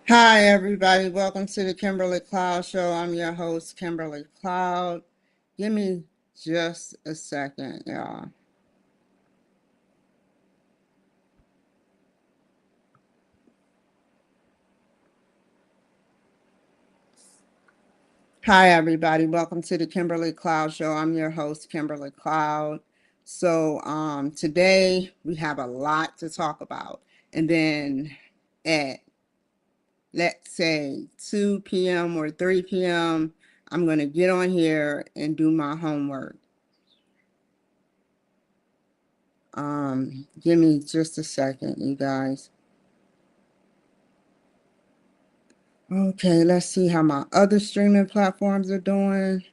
Hi, everybody. Welcome to the Kimberly Cloud Show. I'm your host, Kimberly Cloud. Give me just a second, y'all. Hi, everybody. Welcome to the Kimberly Cloud Show. I'm your host, Kimberly Cloud. Today we have a lot to talk about. And then at, let's say, 2 p.m. or 3 p.m., I'm going to get on here and do my homework. Give me just a second, you guys. Okay, let's see how my other streaming platforms are doing.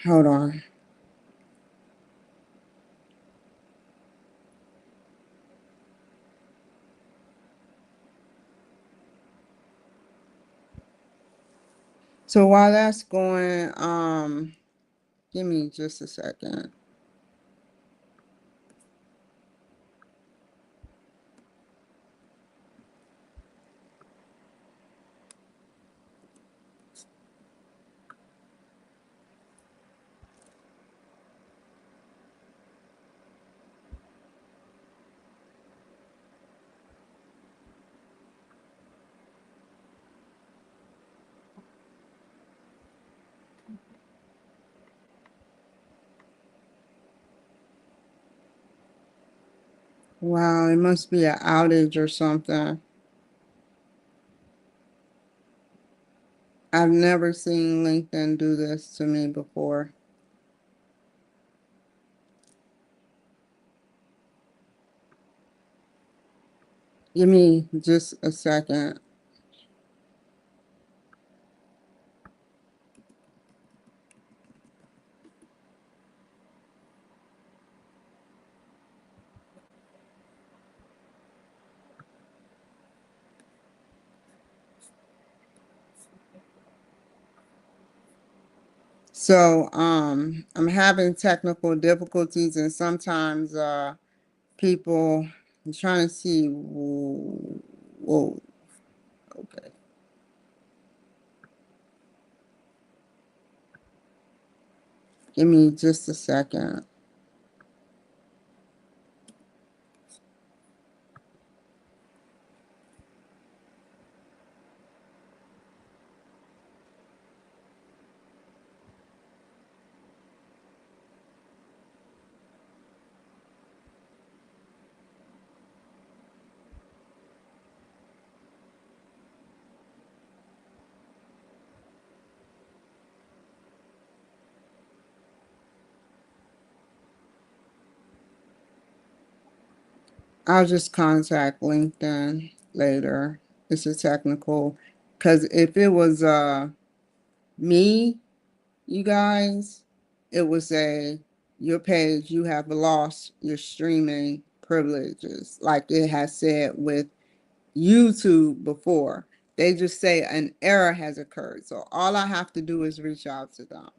Hold on. So while that's going, give me just a second. Wow, it must be an outage or something. I've never seen LinkedIn do this to me before. Give me just a second. I'm having technical difficulties and sometimes people, I'm trying to see, whoa, okay. Give me just a second. I'll just contact LinkedIn later. It's a technical, because if it was me, you guys, it would say your page, you have lost your streaming privileges, like it has said with YouTube before. They just say an error has occurred. So all I have to do is reach out to them.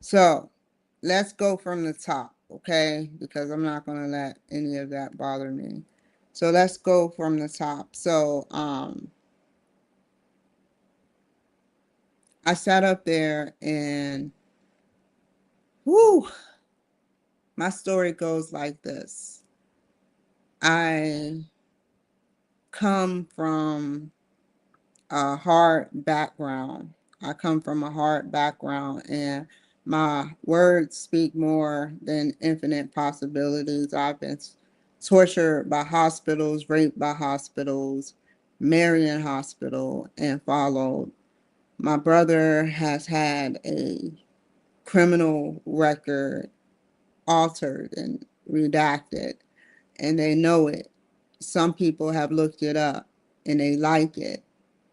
So let's go from the top, okay? Because I'm not going to let any of that bother me. So let's go from the top. I sat up there and whoo, my story goes like this. I come from a hard background. I come from a hard background, and my words speak more than infinite possibilities. I've been tortured by hospitals, raped by hospitals, Marion Hospital, and followed. My brother has had a criminal record altered and redacted, and they know it. Some people have looked it up and they like it.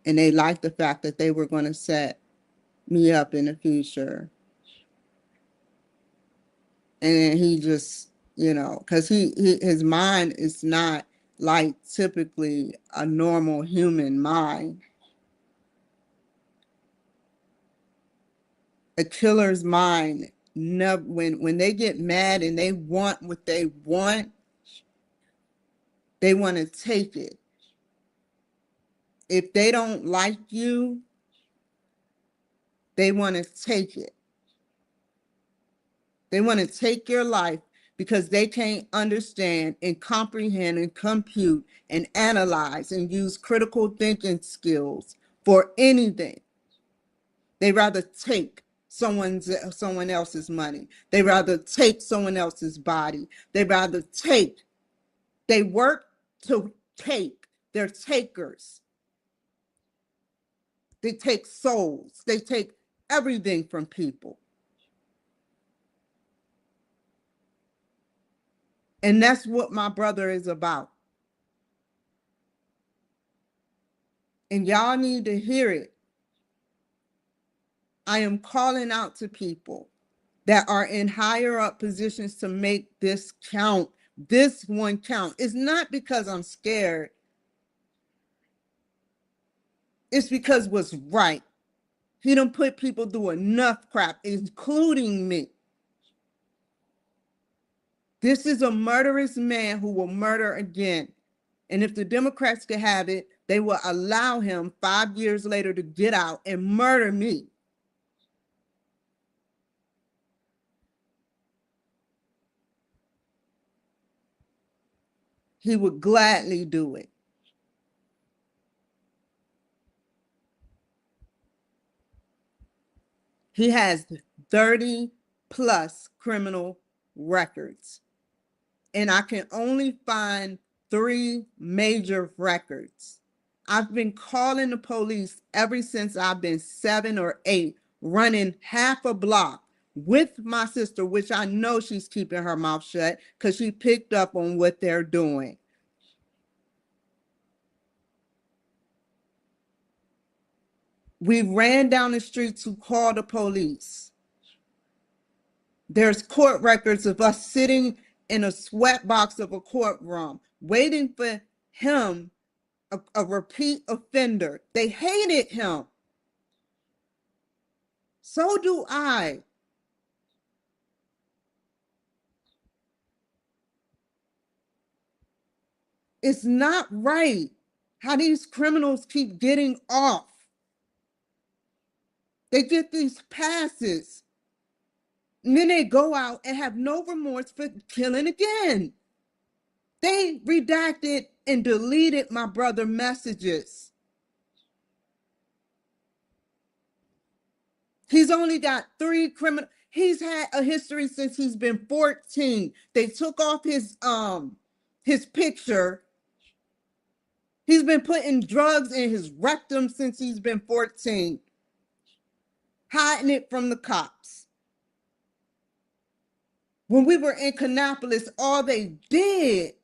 And they like the fact that they were going to set me up in the future. And then he just, because his mind is not like typically a normal human mind. A killer's mind never, when they get mad and they want what they want to take it. If they don't like you, they want to take it. They want to take your life because they can't understand and comprehend and compute and analyze and use critical thinking skills for anything. They rather take someone else's money. They rather take someone else's body. They rather take. They work to take. They're takers. They take souls. They take everything from people. And that's what my brother is about. And y'all need to hear it. I am calling out to people that are in higher up positions to make this count. This one count. It's not because I'm scared. It's because what's right. He done put people through enough crap, including me. This is a murderous man who will murder again. And if the Democrats could have it, they will allow him 5 years later to get out and murder me. He would gladly do it. He has 30 plus criminal records. And I can only find 3 major records. I've been calling the police ever since I've been 7 or 8, running half a block with my sister, which I know she's keeping her mouth shut because she picked up on what they're doing. We ran down the street to call the police. There's court records of us sitting in a sweatbox of a courtroom, waiting for him, a repeat offender. They hated him. So do I. It's not right how these criminals keep getting off. They get these passes, and then they go out and have no remorse for killing again. They redacted and deleted my brother messages. He's only got 3 criminal. He's had a history since he's been 14. They took off his picture. He's been putting drugs in his rectum since he's been 14, hiding it from the cops. When we were in Kannapolis, all they did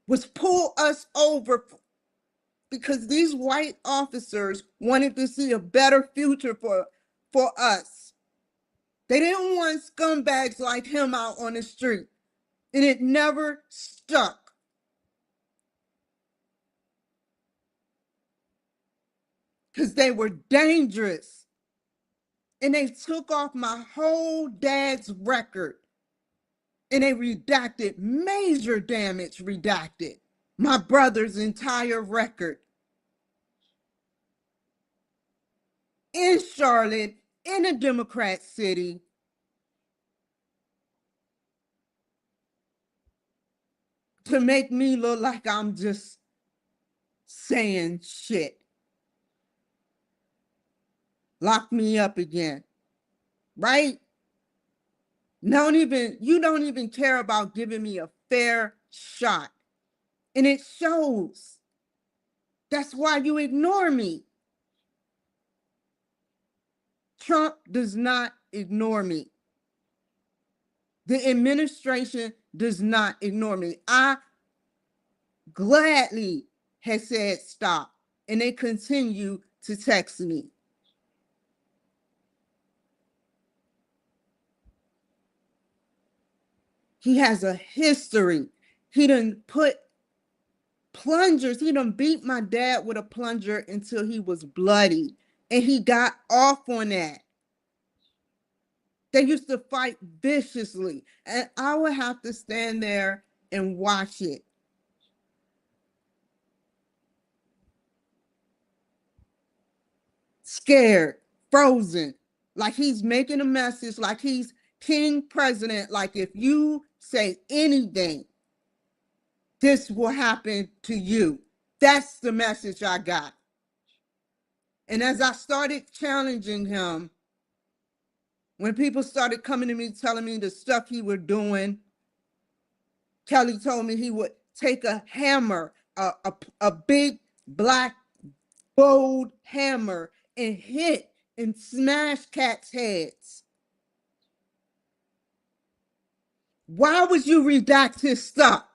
was pull us over because these white officers wanted to see a better future for us. They didn't want scumbags like him out on the street. And it never stuck because they were dangerous. And they took off my whole dad's record and they redacted, major damage redacted, my brother's entire record in Charlotte, in a Democrat city. To make me look like I'm just saying shit. Lock me up again, right? You don't even care about giving me a fair shot. And it shows. That's why you ignore me. Trump does not ignore me. The administration does not ignore me. I gladly has said stop, and they continue to text me. He has a history. He done put plungers. He done beat my dad with a plunger until he was bloody. And he got off on that. They used to fight viciously. And I would have to stand there and watch it. Scared, frozen, like he's making a message, like he's king president, like if you say anything, this will happen to you. That's the message I got. And as I started challenging him, when people started coming to me telling me the stuff he was doing, Kelly told me he would take a hammer, a big black bold hammer, and hit and smash cats' heads. Why would you redact his stuff?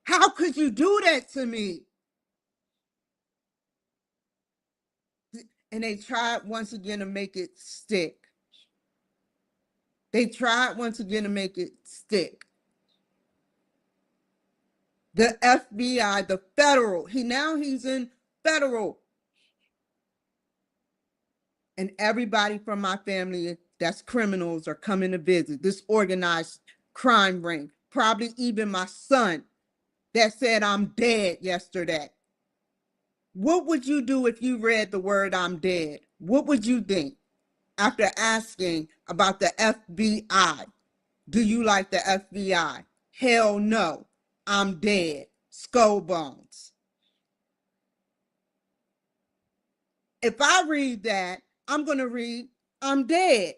How could you do that to me? And they tried once again to make it stick. They tried once again to make it stick. The FBI, the federal, he's in federal. And everybody from my family that's criminals are coming to visit this organized crime ring. Probably even my son that said I'm dead yesterday. What would you do if you read the word I'm dead? What would you think after asking about the FBI? Do you like the FBI? Hell no. I'm dead. Skull bones. If I read that, I'm going to read I'm dead.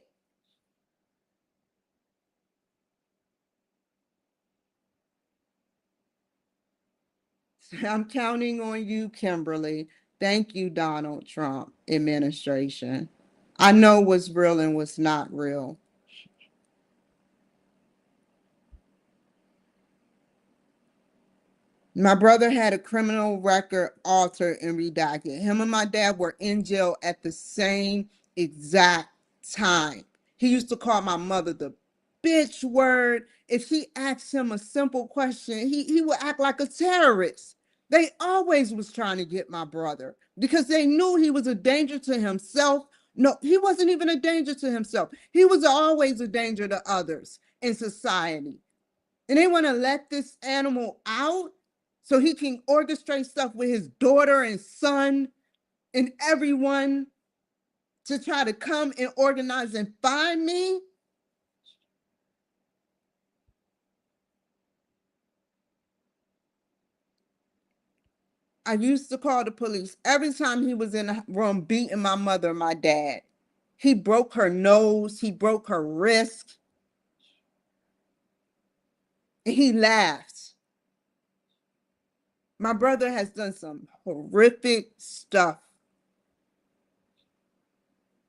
I'm counting on you, Kimberly. Thank you, Donald Trump administration. I know what's real and what's not real. My brother had a criminal record altered and redacted. Him and my dad were in jail at the same exact time. He used to call my mother the bitch word. If she asked him a simple question, he would act like a terrorist. They always was trying to get my brother because they knew he was a danger to himself. No, he wasn't even a danger to himself. He was always a danger to others in society. And they want to let this animal out so he can orchestrate stuff with his daughter and son and everyone to try to come and organize and find me. I used to call the police every time he was in the room beating my mother and my dad. He broke her nose, he broke her wrist, and he laughed. My brother has done some horrific stuff.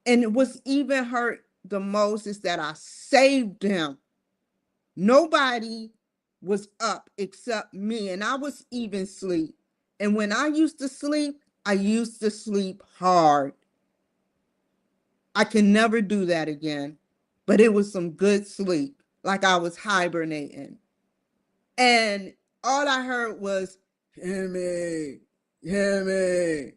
And what's even hurt the most is that I saved him. Nobody was up except me, and I was even asleep. And when I used to sleep, I used to sleep hard. I can never do that again, but it was some good sleep, like I was hibernating. And all I heard was, hear me, hear me.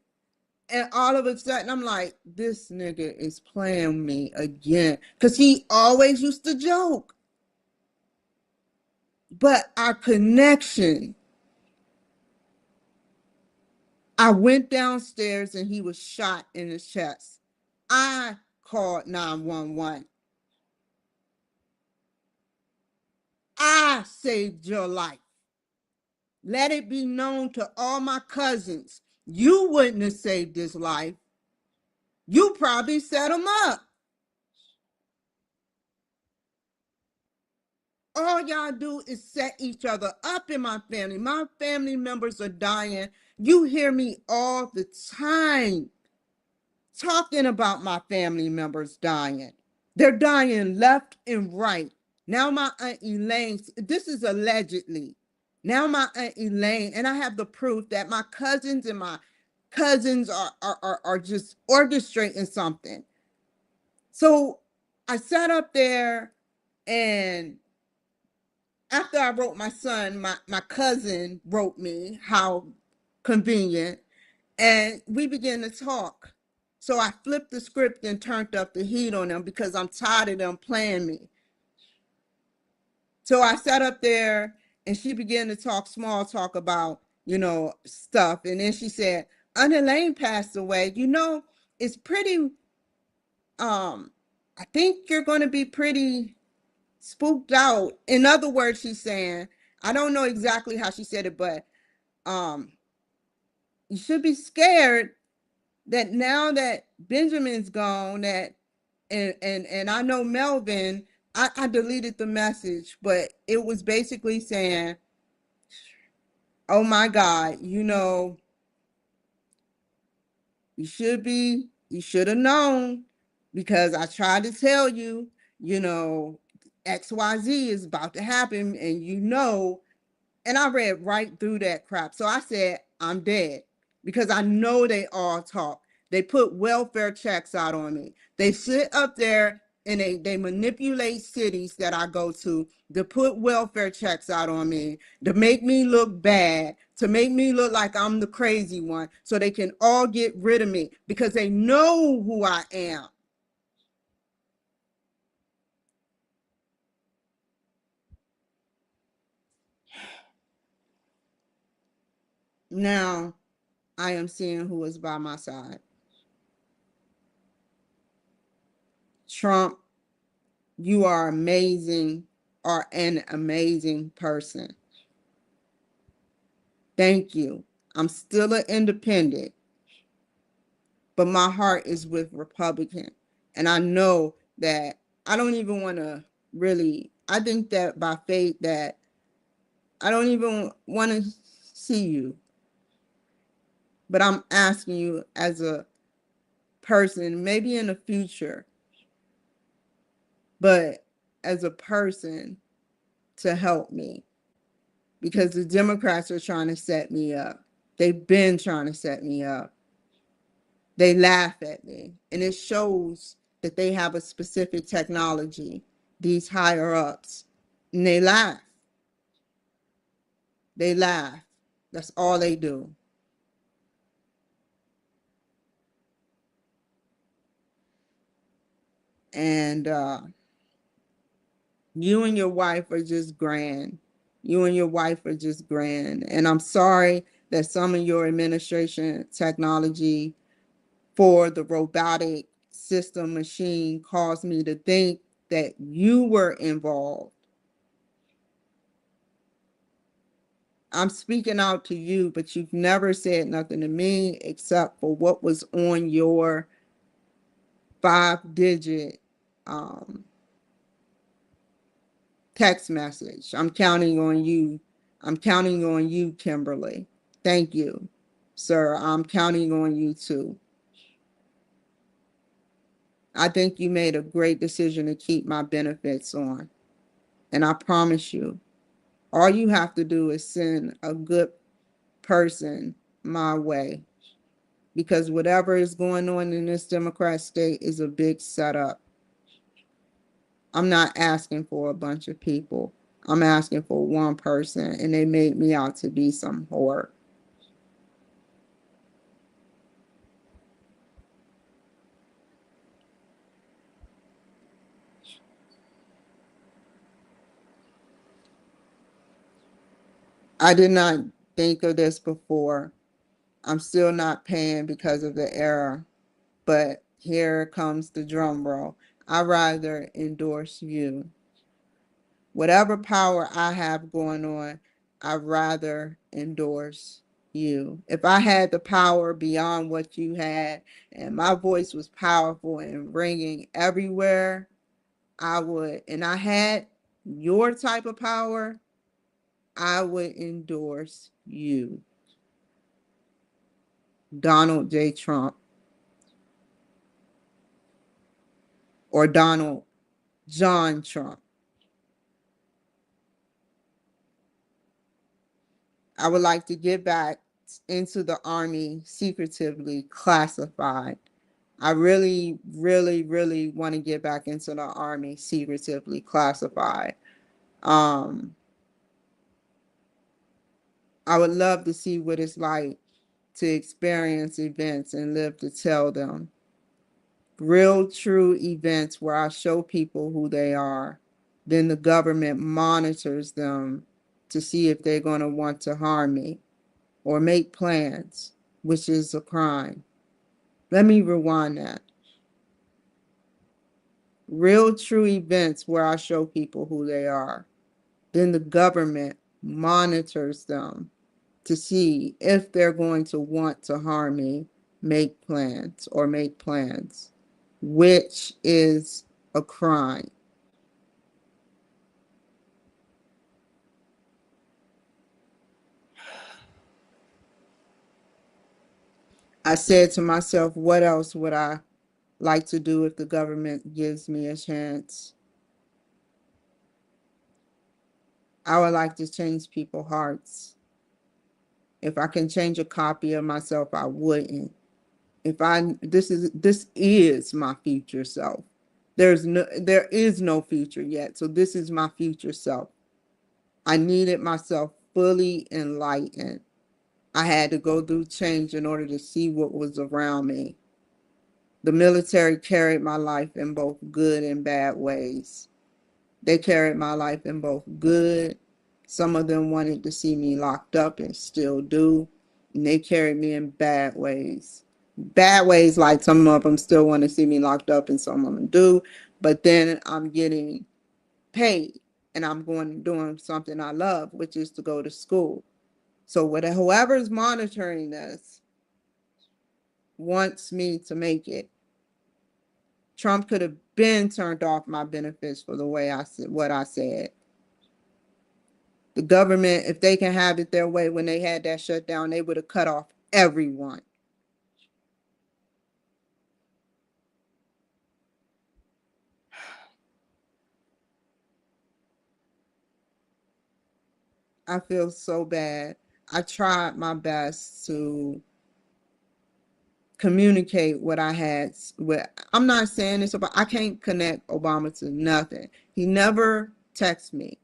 And all of a sudden, I'm like, this nigga is playing me again. Because he always used to joke. But our connection, I went downstairs and he was shot in his chest. I called 911. I saved your life. Let it be known to all my cousins. You wouldn't have saved his life. You probably set him up. All y'all do is set each other up in my family. My family members are dying. You hear me all the time talking about my family members dying. They're dying left and right. Now my Aunt Elaine, this is allegedly. Now my Aunt Elaine, and I have the proof that my cousins and my cousins are just orchestrating something. So I sat up there and after I wrote my son, my cousin wrote me, how convenient, and we began to talk. So I flipped the script and turned up the heat on them because I'm tired of them playing me. So I sat up there and she began to talk small talk about, stuff. And then she said, Aunt Lane passed away. It's pretty, I think you're going to be pretty spooked out. In other words, she's saying, I don't know exactly how she said it, but um, you should be scared that now that Benjamin's gone, that and I know Melvin, I deleted the message, but it was basically saying, oh my God, you should have known because I tried to tell you, you know, XYZ is about to happen, and I read right through that crap. So I said, I'm dead because I know they all talk. They put welfare checks out on me. They sit up there and they manipulate cities that I go to put welfare checks out on me, to make me look bad, to make me look like I'm the crazy one, so they can all get rid of me because they know who I am. Now I am seeing who is by my side. Trump, you are amazing, are an amazing person. Thank you. I'm still an independent, but my heart is with Republican. And I know that I don't even want to really, I think that by faith that I don't even want to see you. But I'm asking you as a person, maybe in the future, but as a person to help me because the Democrats are trying to set me up. They've been trying to set me up. They laugh at me, and it shows that they have a specific technology, these higher ups, and they laugh. They laugh. That's all they do. And you and your wife are just grand. You and your wife are just grand. And I'm sorry that some of your administration technology for the robotic system machine caused me to think that you were involved. I'm speaking out to you, but you've never said nothing to me except for what was on your 5-digit um, text message. I'm counting on you. I'm counting on you, Kimberly. Thank you, sir. I'm counting on you too. I think you made a great decision to keep my benefits on. And I promise you, all you have to do is send a good person my way because whatever is going on in this Democrat state is a big setup. I'm not asking for a bunch of people. I'm asking for one person, and they made me out to be some whore. I did not think of this before. I'm still not paying because of the error, but here comes the drum roll. I rather endorse you. Whatever power I have going on, I rather endorse you. If I had the power beyond what you had and my voice was powerful and ringing everywhere, I would, and I had your type of power, I would endorse you. Donald J. Trump or Donald John Trump. I would like to get back into the Army secretively classified. I really, really, really want to get back into the Army secretively classified. Um, I would love to see what it's like to experience events and live to tell them. Real, true events where I show people who they are. Then the government monitors them to see if they're going to want to harm me or make plans, which is a crime. Let me rewind that. Real, true events where I show people who they are. Then the government monitors them to see if they're going to want to harm me, make plans, which is a crime. I said to myself, what else would I like to do if the government gives me a chance? I would like to change people's hearts. If I can change a copy of myself, I wouldn't. If I this is my future self. There is no future yet. So this is my future self. I needed myself fully enlightened. I had to go through change in order to see what was around me. The military carried my life in both good and bad ways. They carried my life in both good. Some of them wanted to see me locked up and still do. And they carried me in bad ways. Bad ways, like some of them still want to see me locked up and some of them do. But then I'm getting paid and I'm going and doing something I love, which is to go to school. So whoever's monitoring this wants me to make it. Trump could have been turned off my benefits for the way I said what I said. The government, if they can have it their way, when they had that shutdown, they would have cut off everyone. I feel so bad. I tried my best to communicate what I had. I'm not saying this about, I can't connect Obama to nothing. He never texted me.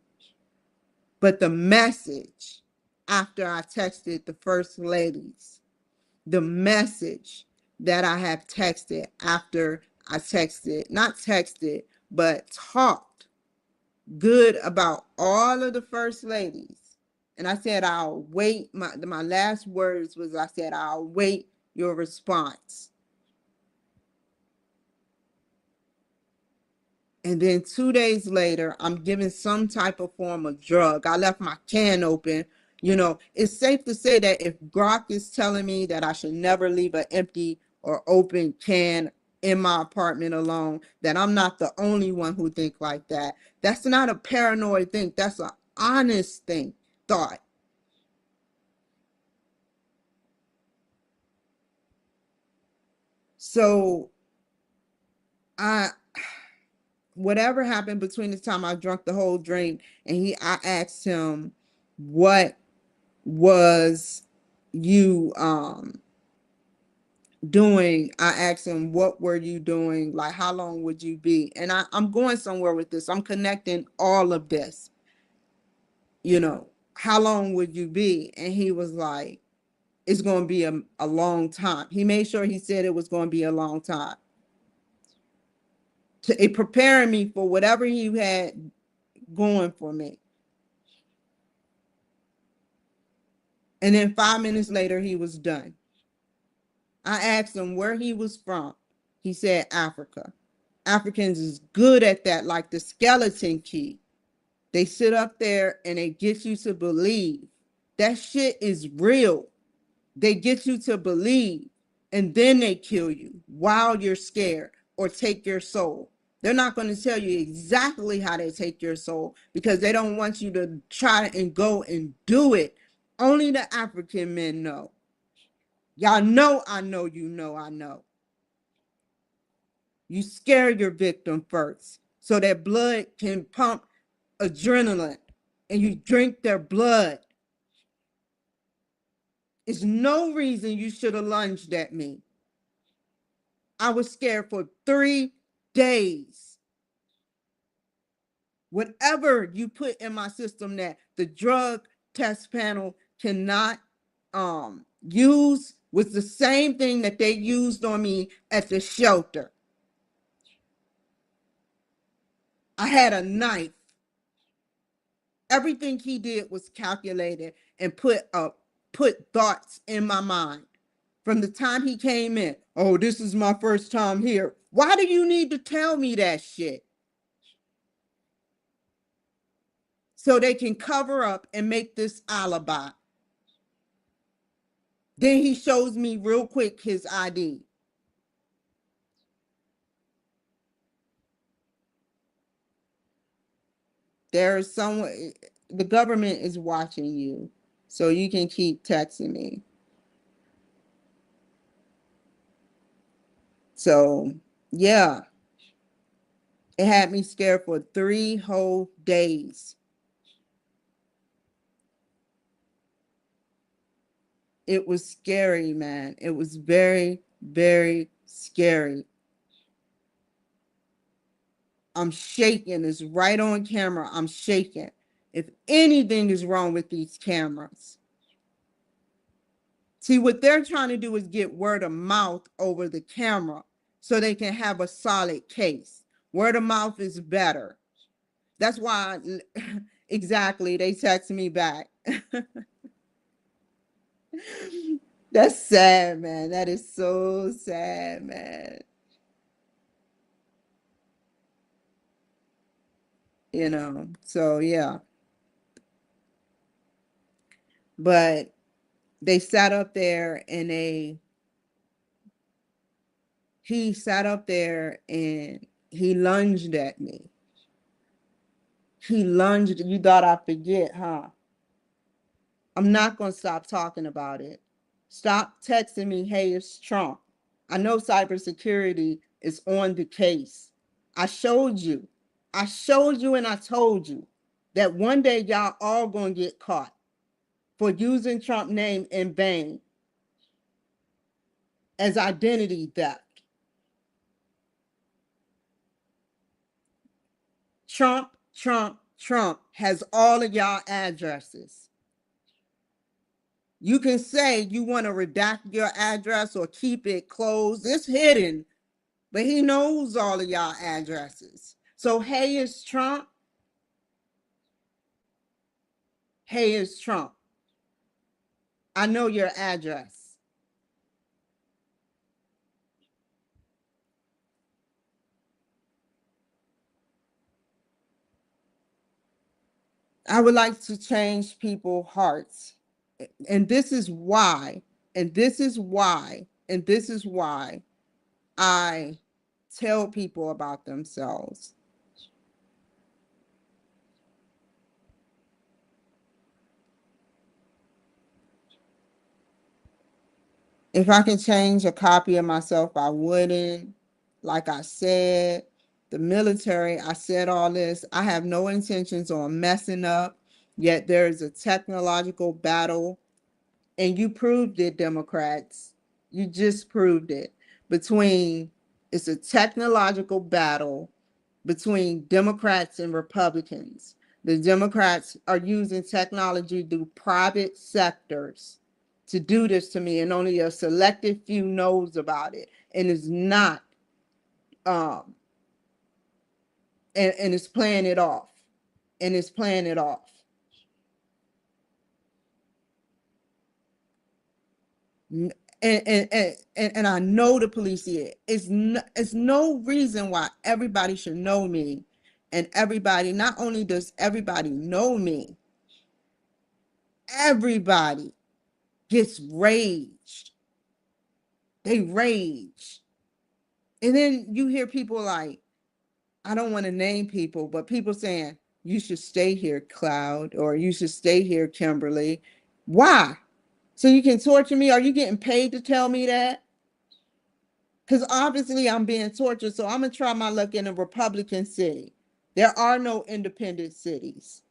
But the message after I texted the first ladies, the message that I have texted after I texted, not texted, but talked good about all of the first ladies. And I said, I'll wait. My last words was, I said, I'll wait your response. And then 2 days later, I'm given some type of form of drug. I left my can open. It's safe to say that if Grok is telling me that I should never leave an empty or open can in my apartment alone, that I'm not the only one who think like that. That's not a paranoid thing. That's an honest thought. So I whatever happened between the time I drank the whole drink and I asked him, what was you doing? I asked him, what were you doing? Like, how long would you be? And I'm going somewhere with this. I'm connecting all of this. How long would you be? And he was like, it's going to be a long time. He made sure he said it was going to be a long time. It preparing me for whatever he had going for me. And then 5 minutes later, he was done. I asked him where he was from. He said Africa. Africans is good at that, like the skeleton key. They sit up there and they get you to believe. That shit is real. They get you to believe and then they kill you while you're scared or take your soul. They're not going to tell you exactly how they take your soul because they don't want you to try and go and do it. Only the African men know. Y'all know, I know, I know. You scare your victim first so that blood can pump adrenaline and you drink their blood. There's no reason you should have lunged at me. I was scared for 3 days. Whatever you put in my system that the drug test panel cannot use was the same thing that they used on me at the shelter. I had a knife. Everything he did was calculated and put thoughts in my mind. From the time he came in, oh, this is my first time here. Why do you need to tell me that shit? So they can cover up and make this alibi. Then he shows me real quick his ID. There's someone, the government is watching you, so you can keep texting me. So, yeah, it had me scared for 3 whole days. It was scary, man. It was very, very scary. I'm shaking. It's right on camera. I'm shaking. If anything is wrong with these cameras. See, what they're trying to do is get word of mouth over the camera so they can have a solid case. Word of mouth is better. That's why, exactly, they text me back. That's sad, man. That is so sad, man. So yeah. But they sat up there and he sat up there and he lunged at me. He lunged. You thought I'd forget, huh? I'm not going to stop talking about it. Stop texting me, hey, it's Trump. I know cybersecurity is on the case. I showed you. I showed you and I told you that one day y'all all going to get caught for using Trump name in vain as identity theft. Trump has all of y'all addresses. You can say you want to redact your address or keep it closed. It's hidden, but he knows all of y'all addresses. So, hey, it's Trump. Hey, it's Trump. I know your address. I would like to change people's hearts. And this is why, and this is why, and this is why I tell people about themselves. If I can change a copy of myself, I wouldn't. Like I said, the military, I said all this. I have no intentions on messing up, yet there is a technological battle, and you proved it, Democrats. You just proved it. It's a technological battle between Democrats and Republicans. The Democrats are using technology through private sectors to do this to me, and only a selected few knows about it, and is not, um, and is playing it off, and is playing it off. And and I know the police here. It's no reason why everybody should know me, and everybody. Not only does everybody know me, everybody gets raged. They rage. And then you hear people like, I don't want to name people, but people saying, you should stay here, Cloud, or you should stay here, Kimberly. Why? So you can torture me? Are you getting paid to tell me that? Because obviously I'm being tortured. So I'm going to try my luck in a Republican city. There are no independent cities.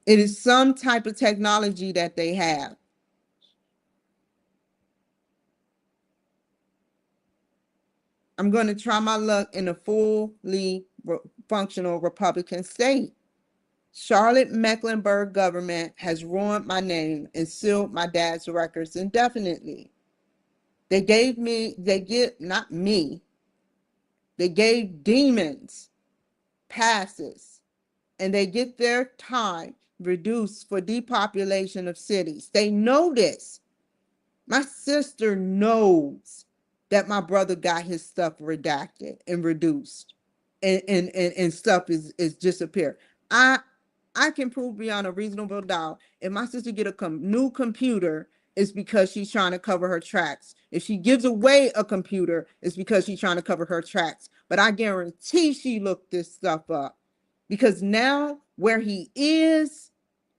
It is some type of technology that they have. I'm going to try my luck in a fully functional Republican state. Charlotte Mecklenburg government has ruined my name and sealed my dad's records indefinitely. They not me, they gave demons passes, and they get their time reduced for depopulation of cities. They know this. My sister knows that my brother got his stuff redacted and reduced, and stuff is disappeared. I can prove beyond a reasonable doubt if my sister get a new computer, it's because she's trying to cover her tracks. If she gives away a computer, it's because she's trying to cover her tracks. But I guarantee she looked this stuff up, because now where he is,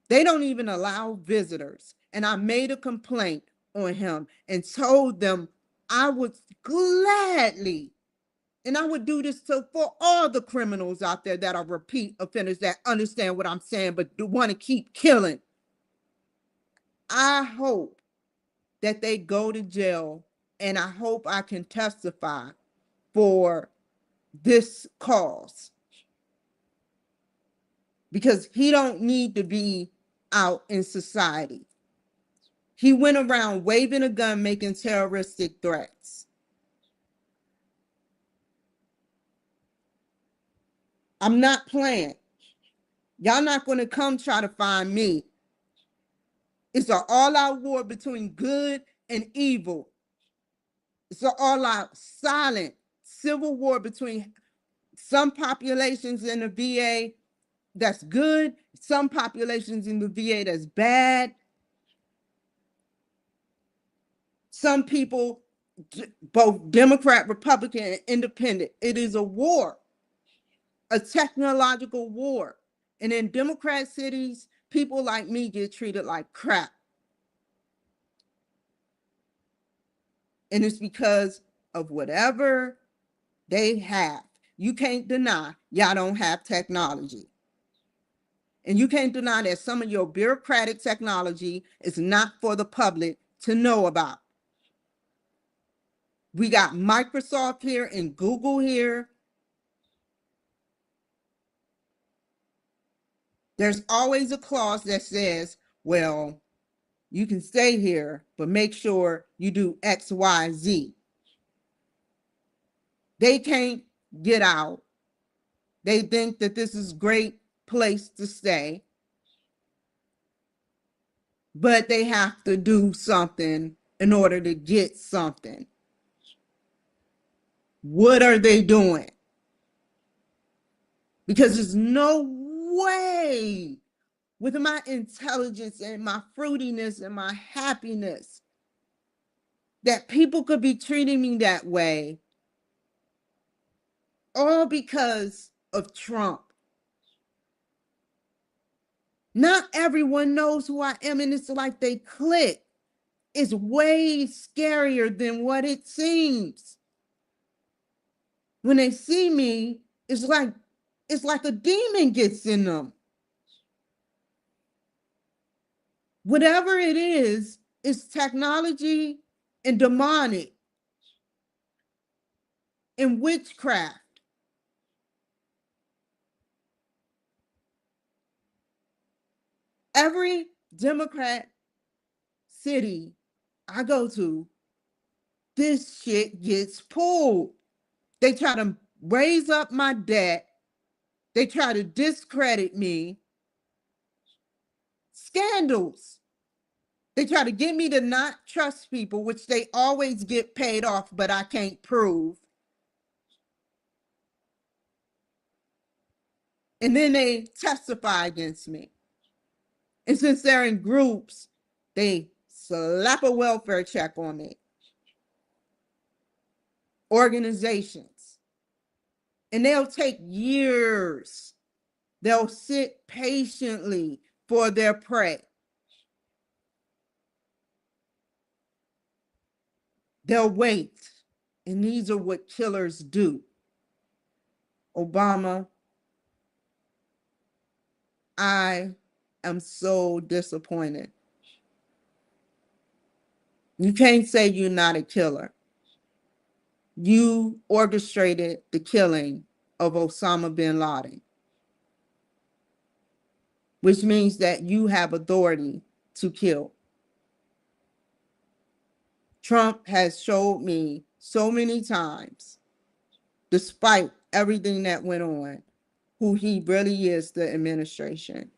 they don't even allow visitors. And I made a complaint on him and told them I would gladly, and I would do this for all the criminals out there that are repeat offenders that understand what I'm saying, but do want to keep killing. I hope that they go to jail, and I hope I can testify for this cause, because he don't need to be out in society. He went around waving a gun, making terroristic threats. I'm not playing. Y'all not going to come try to find me. It's an all-out war between good and evil. It's an all-out silent civil war between some populations in the VA that's good, some populations in the VA that's bad. Some people, both Democrat, Republican, and Independent. It is a war, a technological war. And in Democrat cities, people like me get treated like crap. And it's because of whatever they have. You can't deny y'all don't have technology. And you can't deny that some of your bureaucratic technology is not for the public to know about. We got Microsoft here and Google here. There's always a clause that says, well, you can stay here, but make sure you do X, Y, Z. They can't get out. They think that this is a great place to stay, but they have to do something in order to get something. What are they doing? Because there's no way, with my intelligence and my fruitiness and my happiness, that people could be treating me that way, all because of Trump. Not everyone knows who I am, and it's like they click. It's way scarier than what it seems. When they see me, it's like a demon gets in them. Whatever it is, it's technology and demonic and witchcraft. Every Democrat city I go to, this shit gets pulled. They try to raise up my debt. They try to discredit me. Scandals. They try to get me to not trust people, which they always get paid off, but I can't prove. And then they testify against me. And since they're in groups, they slap a welfare check on me. Organizations. And they'll take years. They'll sit patiently for their prey. They'll wait. And these are what killers do. Obama, I am so disappointed. You can't say you're not a killer. You orchestrated the killing of Osama bin Laden, which means that you have authority to kill. Trump has showed me so many times, despite everything that went on, who he really is, the administration.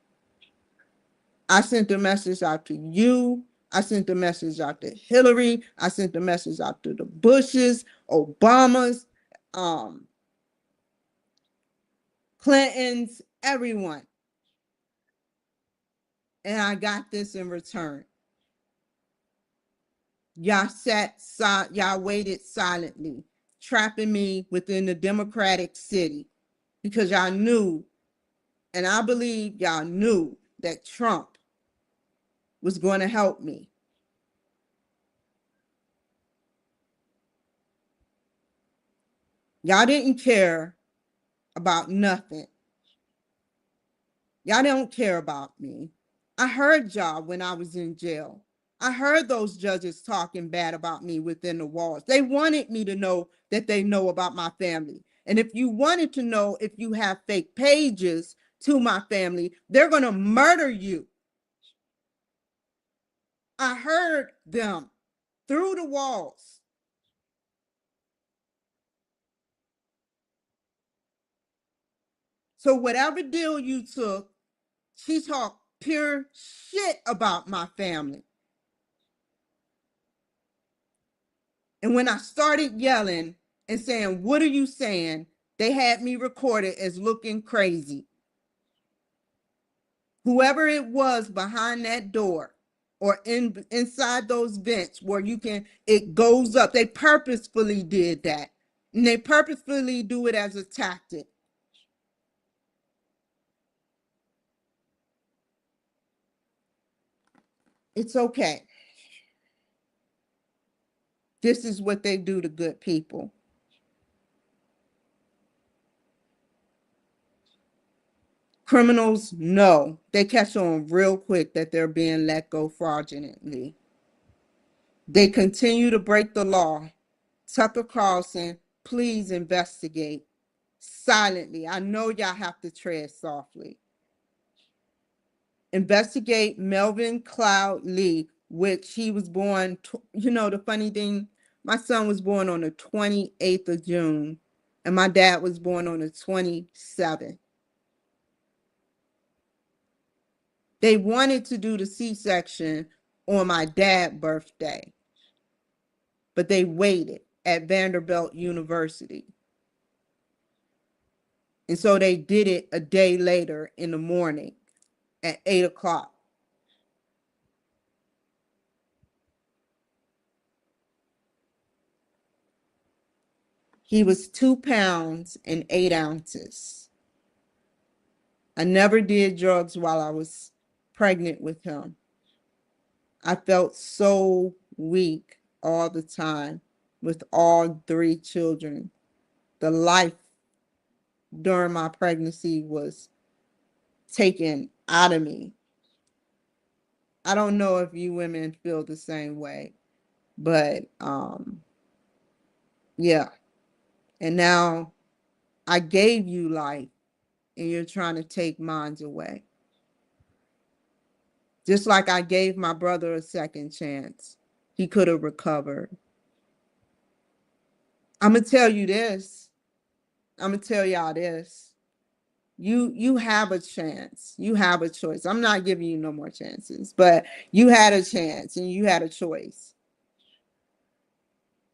I sent a message out to you. I sent a message out to Hillary. I sent a message out to the Bushes, Obamas, um, Clintons, everyone. And I got this in return. Y'all waited silently, trapping me within the Democratic city because y'all knew, and I believe y'all knew that Trump was going to help me. Y'all didn't care about nothing. Y'all don't care about me. I heard y'all when I was in jail. I heard those judges talking bad about me within the walls. They wanted me to know that they know about my family. And if you wanted to know if you have fake pages to my family, they're going to murder you. I heard them through the walls. So whatever deal you took, she talked pure shit about my family. And when I started yelling and saying, "What are you saying?" they had me recorded as looking crazy. Whoever it was behind that door or inside those vents where it goes up, they purposefully did that. And they purposefully do it as a tactic. It's okay. This is what they do to good people. Criminals know, they catch on real quick that they're being let go fraudulently. They continue to break the law. Tucker Carlson, please investigate silently. I know y'all have to tread softly. Investigate Melvin Cloud Lee, which he was born, the funny thing, my son was born on the 28th of June, and my dad was born on the 27th. They wanted to do the C-section on my dad's birthday, but they waited at Vanderbilt University. And so they did it a day later in the morning at 8 o'clock. He was 2 pounds and 8 ounces. I never did drugs while I was pregnant with him. I felt so weak all the time with all three children. The life during my pregnancy was taken out of me. I don't know if you women feel the same way, but yeah. And now I gave you life and you're trying to take mine away. Just like I gave my brother a second chance. He could have recovered. I'm gonna tell you this. I'm gonna tell y'all this. You have a chance. You have a choice. I'm not giving you no more chances, but you had a chance and you had a choice.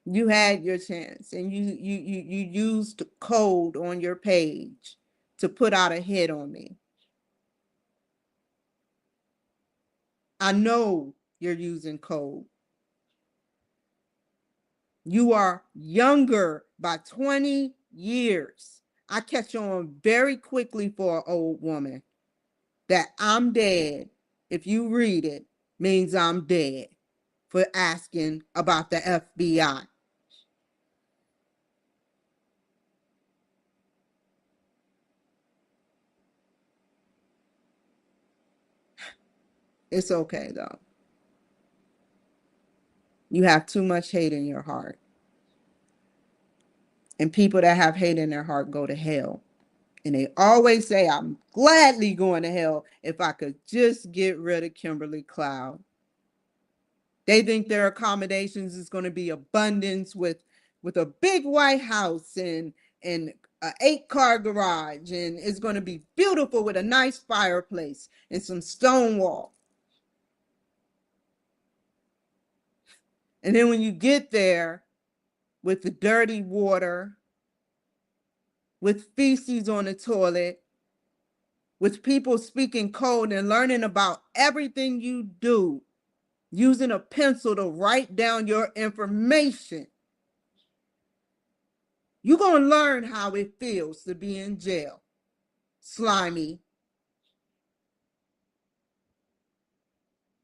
You had your chance and you used code on your page to put out a hit on me. I know you're using code. You are younger by 20 years. I catch on very quickly for an old woman that I'm dead, if you read it, means I'm dead for asking about the FBI. It's okay though. You have too much hate in your heart. And people that have hate in their heart go to hell. And they always say, I'm gladly going to hell if I could just get rid of Kimberly Cloud. They think their accommodations is going to be abundance with a big white house and an 8-car garage, and it's going to be beautiful with a nice fireplace and some stone wall. And then when you get there with the dirty water, with feces on the toilet, with people speaking code and learning about everything you do, using a pencil to write down your information, you're going to learn how it feels to be in jail. Slimy.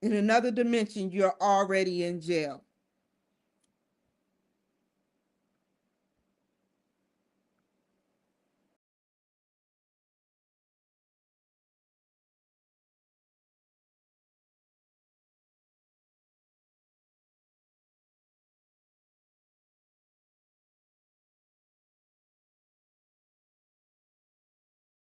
In another dimension, you're already in jail.